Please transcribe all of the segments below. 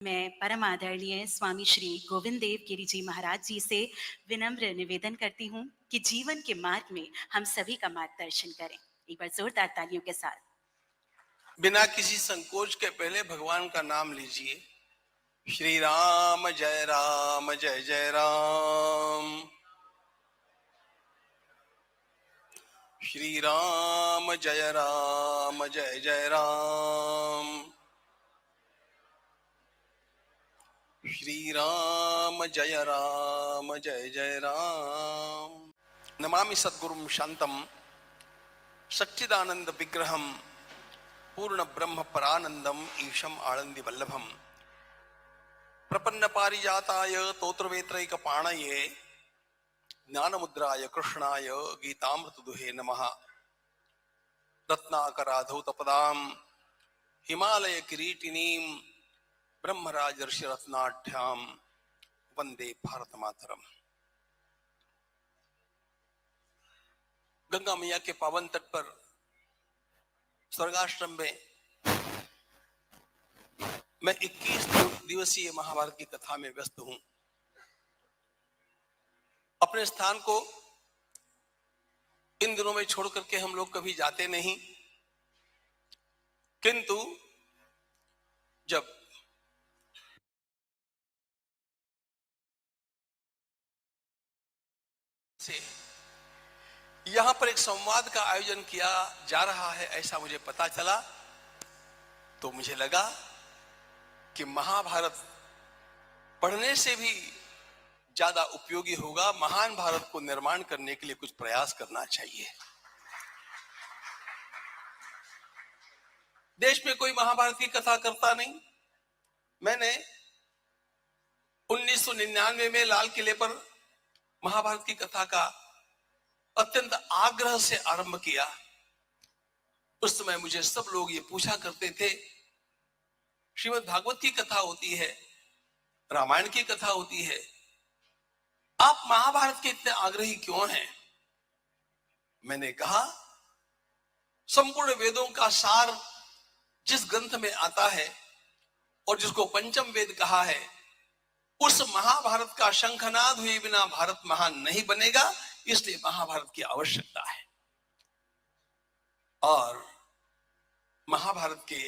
मैं परम आदरणीय स्वामी श्री गोविंद देव गिरी जी महाराज जी से विनम्र निवेदन करती हूँ कि जीवन के मार्ग में हम सभी का मार्गदर्शन करें। एक बार जोरदार तालियों के साथ। बिना किसी संकोच के पहले भगवान का नाम लीजिए। श्री राम जय जय राम। श्री राम जय जय राम। श्री राम जय जय राम। नमामि सद्गुरुं शांतं सच्चिदानंद विग्रहं पूर्ण ब्रह्म परानंदम ईशम आनंदी वल्लभम प्रपन्न पारिजाताय तोत्रवेत्रैक पाणये ज्ञानमुद्राय कृष्णाय गीतामृतदुहे नमः। रत्नाकराधौतपदां हिमालय किरीटिनीं ब्रह्मराजर्षि रत्नाढ्यां वंदे भारत मातरम। गंगा मैया के पावन तट पर स्वर्गाश्रम में मैं 21 दिवसीय महाभारत की कथा में व्यस्त हूं। अपने स्थान को इन दिनों में छोड़ करके हम लोग कभी जाते नहीं, किंतु जब से यहां पर एक संवाद का आयोजन किया जा रहा है ऐसा मुझे पता चला, तो मुझे लगा कि महाभारत पढ़ने से भी ज्यादा उपयोगी होगा। महान भारत को निर्माण करने के लिए कुछ प्रयास करना चाहिए। देश में कोई महाभारत की कथा करता नहीं। मैंने 1999 में लाल किले पर महाभारत की कथा का अत्यंत आग्रह से आरंभ किया। उस समय मुझे सब लोग ये पूछा करते थे, श्रीमद् भागवत की कथा होती है, रामायण की कथा होती है, आप महाभारत के इतने आग्रही क्यों हैं? मैंने कहा, संपूर्ण वेदों का सार जिस ग्रंथ में आता है और जिसको पंचम वेद कहा है, उस महाभारत का शंखनाद हुए बिना भारत महान नहीं बनेगा, इसलिए महाभारत की आवश्यकता है। और महाभारत के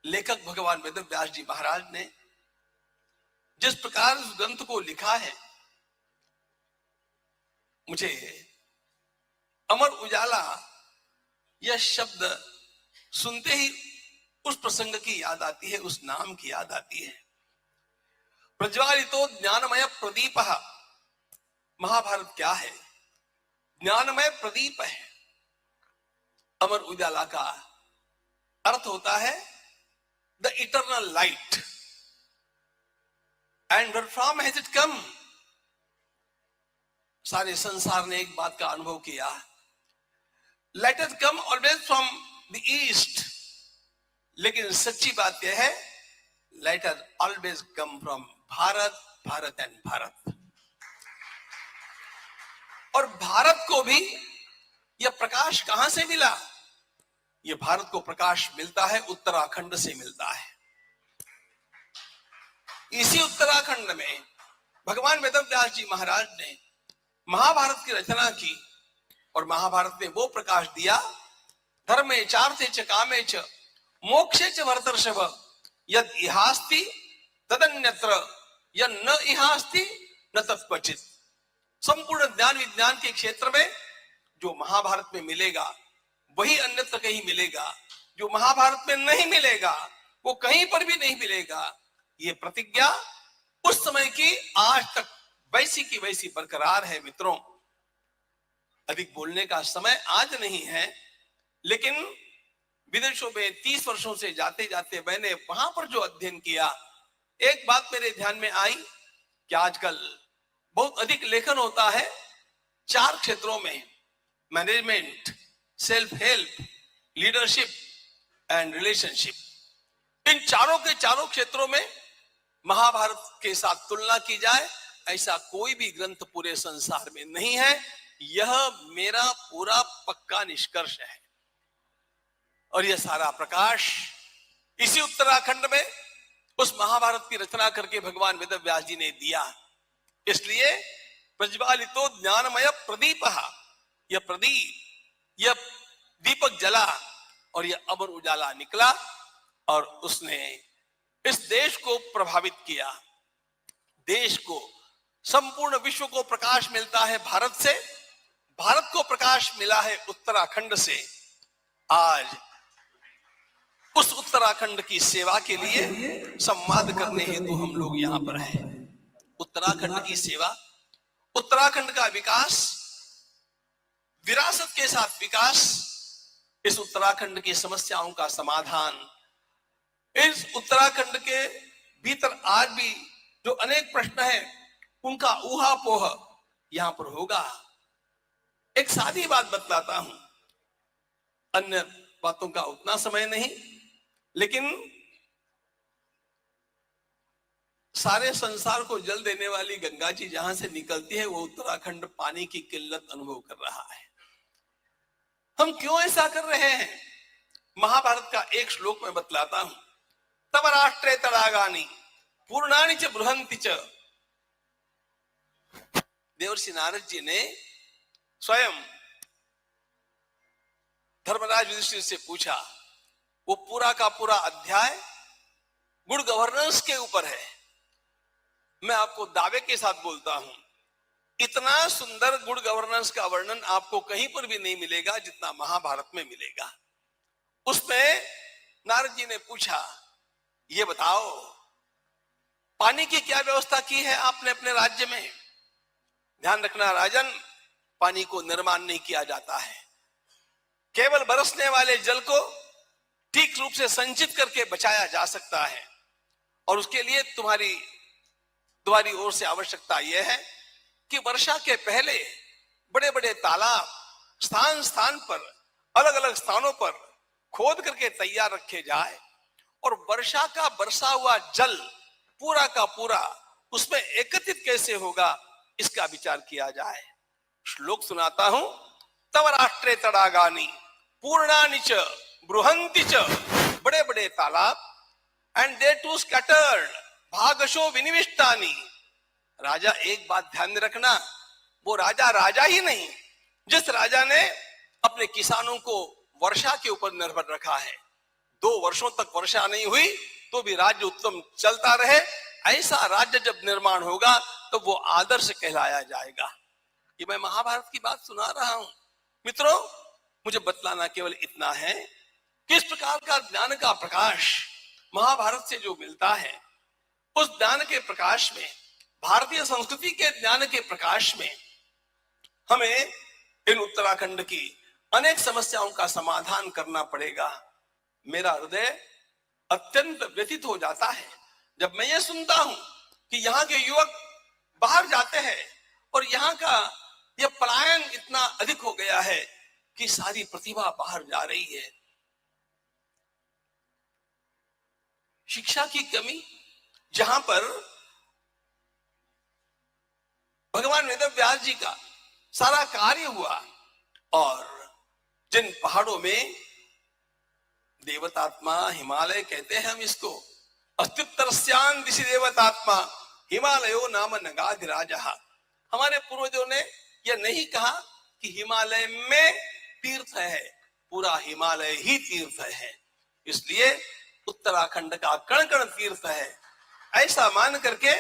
लेखक भगवान वेद व्यास जी महाराज ने जिस प्रकार उस ग्रंथ को लिखा है, मुझे अमर उजाला यह शब्द सुनते ही उस प्रसंग की याद आती है, उस नाम की याद आती है। प्रज्वालितो ज्ञानमय प्रदीप। महाभारत क्या है? ज्ञानमय प्रदीप है। अमर उजाला का अर्थ होता है the eternal light. And where from has it come? सारे संसार ने एक बात का अनुभव किया, let it come always from the east. लेकिन सच्ची बात यह है, let it always come from Bharat, Bharat and Bharat. और भारत को भी यह प्रकाश कहां से मिला? यह भारत को प्रकाश मिलता है उत्तराखंड से मिलता है। इसी उत्तराखंड में भगवान वेदव्यास जी महाराज ने महाभारत की रचना की और महाभारत ने वो प्रकाश दिया, धर्मे चार्थे च कामे च मोक्षे च भरतर्षभ यद इहास्ति तदन्यत्र यद न इहास्ति न तत्क्वचित्। संपूर्ण ज्ञान विज्ञान के क्षेत्र में जो महाभारत में मिलेगा वही अन्यत्र कहीं मिलेगा, जो महाभारत में नहीं मिलेगा वो कहीं पर भी नहीं मिलेगा। ये प्रतिज्ञा उस समय की आज तक वैसी की वैसी बरकरार है। मित्रों, अधिक बोलने का समय आज नहीं है, लेकिन विदेशों में 30 वर्षों से जाते जाते मैंने वहां पर जो अध्ययन किया, एक बात मेरे ध्यान में आई कि आजकल बहुत अधिक लेखन होता है 4 क्षेत्रों में, management, self help, leadership and relationship. इन चारों के चारों क्षेत्रों में महाभारत के साथ तुलना की जाए ऐसा कोई भी ग्रंथ पूरे संसार में नहीं है। यह मेरा पूरा पक्का निष्कर्ष है। और यह सारा प्रकाश इसी उत्तराखंड में उस महाभारत की रचना करके भगवान वेद व्यास जी ने दिया। इसलिए प्रज्वालितो ज्ञानमय प्रदीप, यह प्रदीप, यह दीपक जला और यह अमर उजाला निकला और उसने इस देश को प्रभावित किया। देश को, संपूर्ण विश्व को प्रकाश मिलता है भारत से, भारत को प्रकाश मिला है उत्तराखंड से। आज उस उत्तराखंड की सेवा के लिए संवाद करने हेतु हम लोग यहां पर हैं। उत्तराखंड की सेवा, उत्तराखंड का विकास, विरासत के साथ विकास, इस उत्तराखंड की समस्याओं का समाधान, इस उत्तराखंड के भीतर आज भी जो अनेक प्रश्न हैं उनका ऊहापोह यहां पर होगा। एक सादी बात बतलाता हूं, अन्य बातों का उतना समय नहीं, लेकिन सारे संसार को जल देने वाली गंगा जी जहां से निकलती है वो उत्तराखंड पानी की किल्लत अनुभव कर रहा है। हम क्यों ऐसा कर रहे हैं? महाभारत का एक श्लोक में बतलाता हूं। तब राष्ट्रे तड़ागानी पूर्णानि च बृहंति च। देवर्षि नारद जी ने स्वयं धर्मराज युधिष्ठिर से पूछा। वो पूरा का पूरा अध्याय गुड गवर्नेंस के ऊपर है। मैं आपको दावे के साथ बोलता हूं, इतना सुंदर गुड गवर्नेंस का वर्णन आपको कहीं पर भी नहीं मिलेगा जितना महाभारत में मिलेगा। उसमें नारद जी ने पूछा, ये बताओ पानी की क्या व्यवस्था की है आपने अपने राज्य में? ध्यान रखना राजन, पानी को निर्माण नहीं किया जाता है। केवल बरसने वाले जल को ठीक रूप से संचित करके बचाया जा सकता है और उसके लिए तुम्हारी ओर से आवश्यकता यह है कि वर्षा के पहले बड़े बड़े तालाब स्थान स्थान पर, अलग अलग स्थानों पर खोद करके तैयार रखे जाए और वर्षा का बरसा हुआ जल पूरा का पूरा उसमें एकत्रित कैसे होगा इसका विचार किया जाए। श्लोक सुनाता हूं। तव राष्ट्रे तड़ागानी पूर्णानि च बृहंति च। बड़े बड़े तालाब, एंड दे टू स्कैटर्ड भागशो विनिविष्टानि। राजा, एक बात ध्यान में रखना, वो राजा ही नहीं, जिस राजा ने अपने किसानों को वर्षा के ऊपर निर्भर रखा है, 2 वर्षों तक वर्षा नहीं हुई तो भी राज्य उत्तम चलता रहे, ऐसा राज्य जब निर्माण होगा तो वो आदर्श कहलाया जाएगा। ये मैं महाभारत की बात सुना रहा हूं। मित्रों, मुझे बतलाना केवल इतना है कि इस प्रकार का ज्ञान का प्रकाश महाभारत से जो मिलता है, उस ज्ञान के प्रकाश में, भारतीय संस्कृति के ज्ञान के प्रकाश में हमें इन उत्तराखंड की अनेक समस्याओं का समाधान करना पड़ेगा। मेरा हृदय अत्यंत व्यथित हो जाता है जब मैं ये सुनता हूं कि यहाँ के युवक बाहर जाते हैं और यहाँ का यह पलायन इतना अधिक हो गया है कि सारी प्रतिभा बाहर जा रही है। शिक्षा की कमी, जहां पर भगवान वेद व्यास जी का सारा कार्य हुआ और जिन पहाड़ों में देवतात्मा, हिमालय कहते हैं हम इसको, अस्तित्वस्यान दिशि देवतात्मा हिमालयो नाम नगाधिराज। हमारे पूर्वजों ने यह नहीं कहा कि हिमालय में तीर्थ है, पूरा हिमालय ही तीर्थ है। इसलिए उत्तराखंड का कण कण तीर्थ है, ऐसा मान करके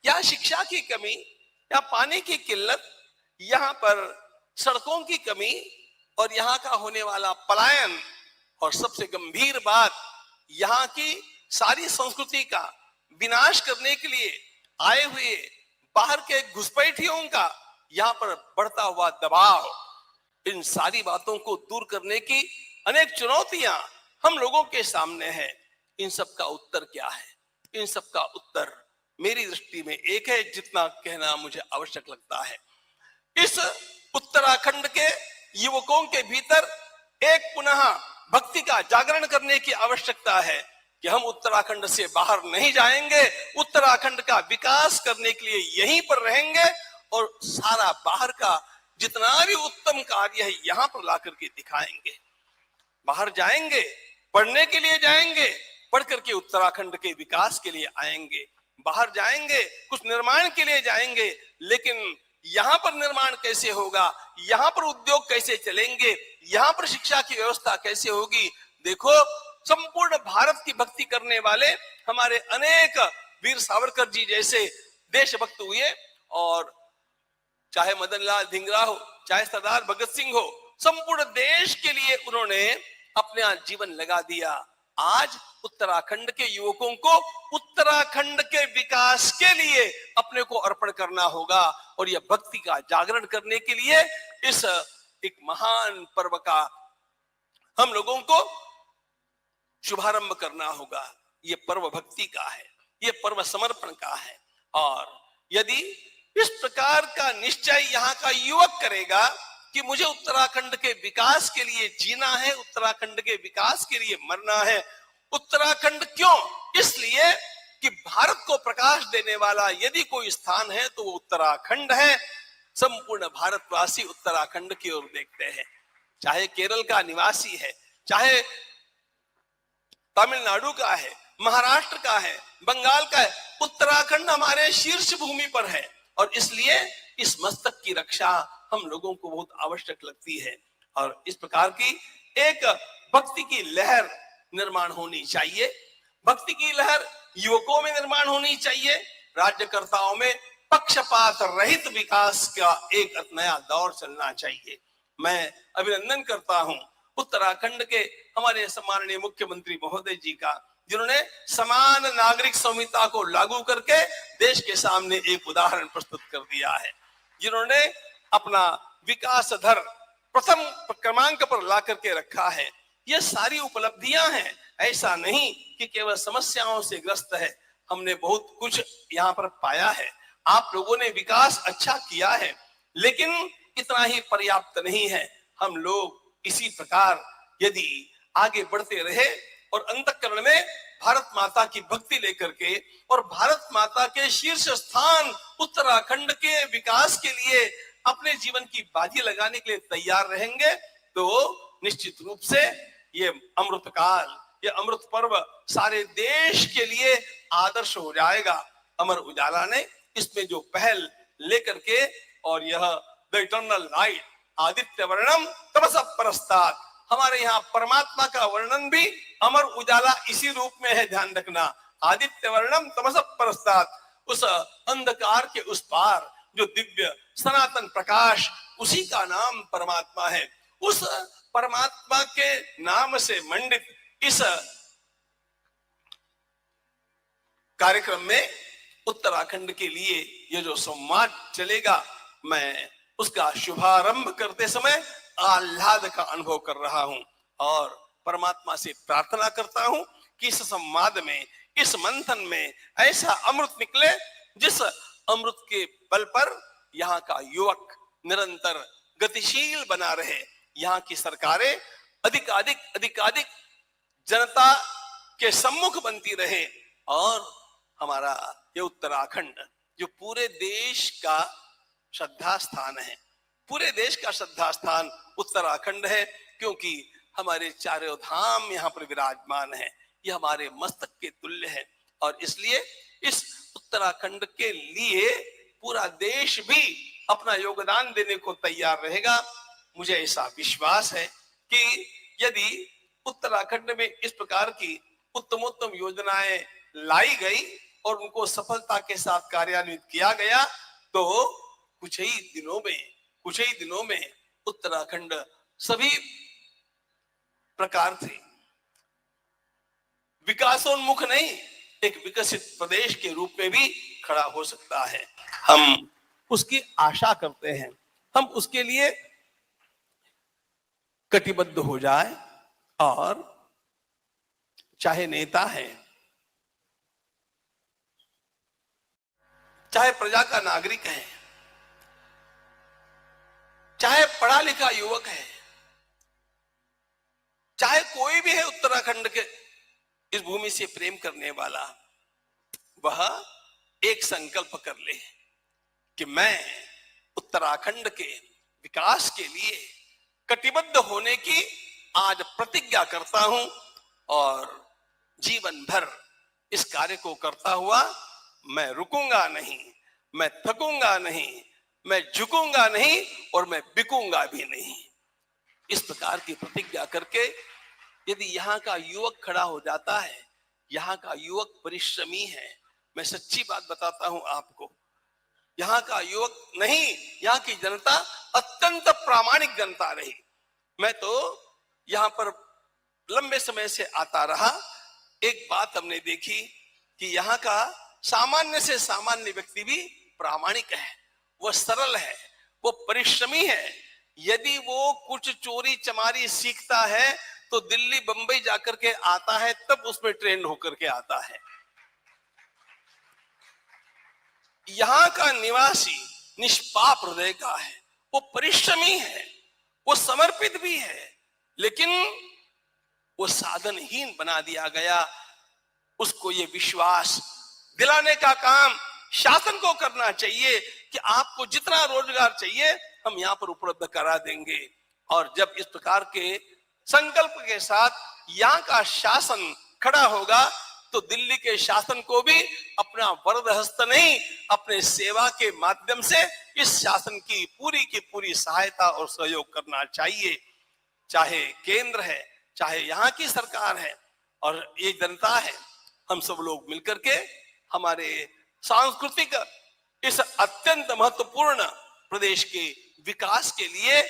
या शिक्षा की कमी या पानी की किल्लत, यहाँ पर सड़कों की कमी और यहाँ का होने वाला पलायन, और सबसे गंभीर बात यहाँ की सारी संस्कृति का विनाश करने के लिए आए हुए बाहर के घुसपैठियों का यहाँ पर बढ़ता हुआ दबाव, इन सारी बातों को दूर करने की अनेक चुनौतियां हम लोगों के सामने है। इन सब का उत्तर क्या है? इन सब का उत्तर मेरी दृष्टि में एक है, जितना कहना मुझे आवश्यक लगता है। इस उत्तराखंड के युवकों के भीतर एक पुनः भक्ति का जागरण करने की आवश्यकता है कि हम उत्तराखंड से बाहर नहीं जाएंगे, उत्तराखंड का विकास करने के लिए यहीं पर रहेंगे और सारा बाहर का जितना भी उत्तम कार्य है यहां पर ला करके दिखाएंगे। बाहर जाएंगे, पढ़ने के लिए जाएंगे, बढ़कर के उत्तराखंड के विकास के लिए आएंगे, बाहर जाएंगे, कुछ निर्माण के लिए जाएंगे, लेकिन यहाँ पर निर्माण कैसे होगा, यहाँ पर उद्योग कैसे चलेंगे, यहाँ पर शिक्षा की व्यवस्था कैसे होगी। देखो, संपूर्ण भारत की भक्ति करने वाले हमारे अनेक वीर सावरकर जी जैसे देशभक्त हुए, और चाहे मदन लाल धिंगरा हो, चाहे सरदार भगत सिंह हो, संपूर्ण देश के लिए उन्होंने अपना जीवन लगा दिया। आज उत्तराखंड के युवकों को उत्तराखंड के विकास के लिए अपने को अर्पण करना होगा, और यह भक्ति का जागरण करने के लिए इस एक महान पर्व का हम लोगों को शुभारंभ करना होगा। ये पर्व भक्ति का है, ये पर्व समर्पण का है, और यदि इस प्रकार का निश्चय यहाँ का युवक करेगा कि मुझे उत्तराखंड के विकास के लिए जीना है, उत्तराखंड के विकास के लिए मरना है। उत्तराखंड क्यों? इसलिए कि भारत को प्रकाश देने वाला यदि कोई स्थान है तो वो उत्तराखंड है। संपूर्ण भारतवासी उत्तराखंड की ओर देखते हैं, चाहे केरल का निवासी है, चाहे तमिलनाडु का है, महाराष्ट्र का है, बंगाल का है, उत्तराखंड हमारे शीर्ष भूमि पर है, और इसलिए इस मस्तक की रक्षा हम लोगों को बहुत आवश्यक लगती है। और इस प्रकार की एक भक्ति की लहर निर्माण होनी चाहिए, भक्ति की लहर युवकों में निर्माण होनी चाहिए, राज्यकर्ताओं में पक्षपात रहित विकास का एक नया दौर चलना चाहिए। मैं अभिनंदन करता हूं उत्तराखंड के हमारे सम्माननीय मुख्यमंत्री महोदय जी का, जिन्होंने समान नागरिक संहिता को लागू करके देश के सामने एक उदाहरण प्रस्तुत कर दिया है, जिन्होंने अपना विकास दर प्रथम क्रमांक पर ला करके रखा है। ये सारी उपलब्धियां हैं, ऐसा नहीं कि केवल समस्याओं से ग्रस्त है। हमने बहुत कुछ यहाँ पर पाया है, आप लोगों ने विकास अच्छा किया है, लेकिन इतना ही पर्याप्त नहीं है। हम लोग इसी प्रकार यदि आगे बढ़ते रहे और अंतःकरण में भारत माता की भक्ति लेकर के और भारत माता के शीर्ष स्थान उत्तराखंड के विकास के लिए अपने जीवन की बाजी लगाने के लिए तैयार रहेंगे, तो निश्चित रूप से ये अमृत काल, ये अमृत पर्व सारे देश के लिए आदर्श हो जाएगा। अमर उजाला ने इसमें जो पहल लेकर के, और यह द इटर्नल लाइट आदित्य वर्णम तमस परस्तात्, हमारे यहाँ परमात्मा का वर्णन भी अमर उजाला इसी रूप में है, ध्यान रखना। आदित्य वर्णम तमस परस्तात्, उस अंधकार के उस पार जो दिव्य सनातन प्रकाश, उसी का नाम परमात्मा है। उस परमात्मा के नाम से मंडित इस कार्यक्रम में उत्तराखंड के लिए ये जो संवाद चलेगा, मैं उसका शुभारंभ करते समय आह्लाद का अनुभव कर रहा हूं, और परमात्मा से प्रार्थना करता हूं कि इस संवाद में, इस मंथन में ऐसा अमृत निकले, जिस अमृत के बल पर यहाँ का युवक निरंतर गतिशील बना रहे, यहाँ की सरकारें अधिकाधिक जनता के सम्मुख बनती रहे, और हमारा ये उत्तराखंड जो पूरे देश का श्रद्धा स्थान है, पूरे देश का श्रद्धा स्थान उत्तराखंड है, क्योंकि हमारे चारों धाम यहाँ पर विराजमान है। ये हमारे मस्तक के तुल्य है, और इसलिए इस उत्तराखंड के लिए पूरा देश भी अपना योगदान देने को तैयार रहेगा। मुझे ऐसा विश्वास है कि यदि उत्तराखंड में इस प्रकार की उत्तमोत्तम योजनाएं लाई गई और उनको सफलता के साथ कार्यान्वित किया गया, तो कुछ ही दिनों में उत्तराखंड सभी प्रकार से विकासोन्मुख नहीं, एक विकसित प्रदेश के रूप में भी खड़ा हो सकता है। हम उसकी आशा करते हैं, हम उसके लिए कटिबद्ध हो जाए, और चाहे नेता है, चाहे प्रजा का नागरिक है, चाहे पढ़ा लिखा युवक है, चाहे कोई भी है उत्तराखंड के इस भूमि से प्रेम करने वाला, वह एक संकल्प कर ले कि मैं उत्तराखंड के विकास के लिए कटिबद्ध होने की आज प्रतिज्ञा करता हूं, और जीवन भर इस कार्य को करता हुआ मैं रुकूंगा नहीं, मैं थकूंगा नहीं, मैं झुकूंगा नहीं और मैं बिकूंगा भी नहीं। इस प्रकार की प्रतिज्ञा करके यदि यहाँ का युवक खड़ा हो जाता है, यहाँ का युवक परिश्रमी है, मैं सच्ची बात बताता हूं आपको, यहाँ का युवक नहीं, यहाँ की जनता अत्यंत प्रामाणिक जनता रही। मैं तो यहाँ पर लंबे समय से आता रहा। एक बात हमने देखी कि यहाँ का सामान्य से सामान्य व्यक्ति भी प्रामाणिक है, वो सरल है, वो परिश्रमी है। यदि वो कुछ चोरी चमारी सीखता है तो दिल्ली बंबई जाकर के आता है, तब उसमें ट्रेंड होकर के आता है। यहाँ का निवासी निष्पाप हृदय का है, वो परिश्रमी है, वो समर्पित भी है, लेकिन वो साधनहीन बना दिया गया। उसको ये विश्वास दिलाने का काम शासन को करना चाहिए कि आपको जितना रोजगार चाहिए हम यहाँ पर उपलब्ध करा देंगे। और जब इस प्रकार के संकल्प के साथ यहाँ का शासन खड़ा होगा तो दिल्ली के शासन को भी अपना वरद हस्त नहीं, अपने सेवा के माध्यम से इस शासन की पूरी सहायता और सहयोग करना चाहिए। चाहे केंद्र है, चाहे यहाँ की सरकार है और ये जनता है, हम सब लोग मिलकर के हमारे सांस्कृतिक इस अत्यंत महत्वपूर्ण प्रदेश के विकास के लिए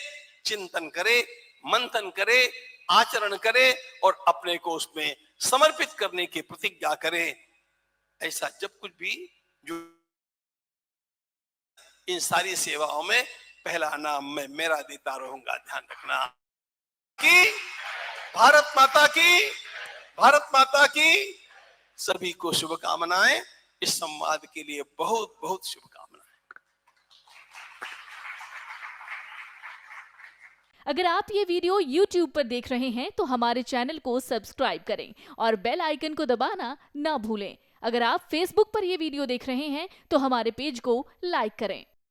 चिंतन करे, मंथन करे, आचरण करे और अपने को उसमें समर्पित करने की प्रतिज्ञा करे। ऐसा जब कुछ भी जो इन सारी सेवाओं में पहला नाम मैं मेरा देता रहूंगा। ध्यान रखना कि भारत माता की सभी को शुभकामनाएं। इस संवाद के लिए बहुत बहुत शुभकामनाएं। अगर आप ये वीडियो YouTube पर देख रहे हैं तो हमारे चैनल को सब्सक्राइब करें और बेल आइकन को दबाना ना भूलें। अगर आप Facebook पर ये वीडियो देख रहे हैं तो हमारे पेज को लाइक करें।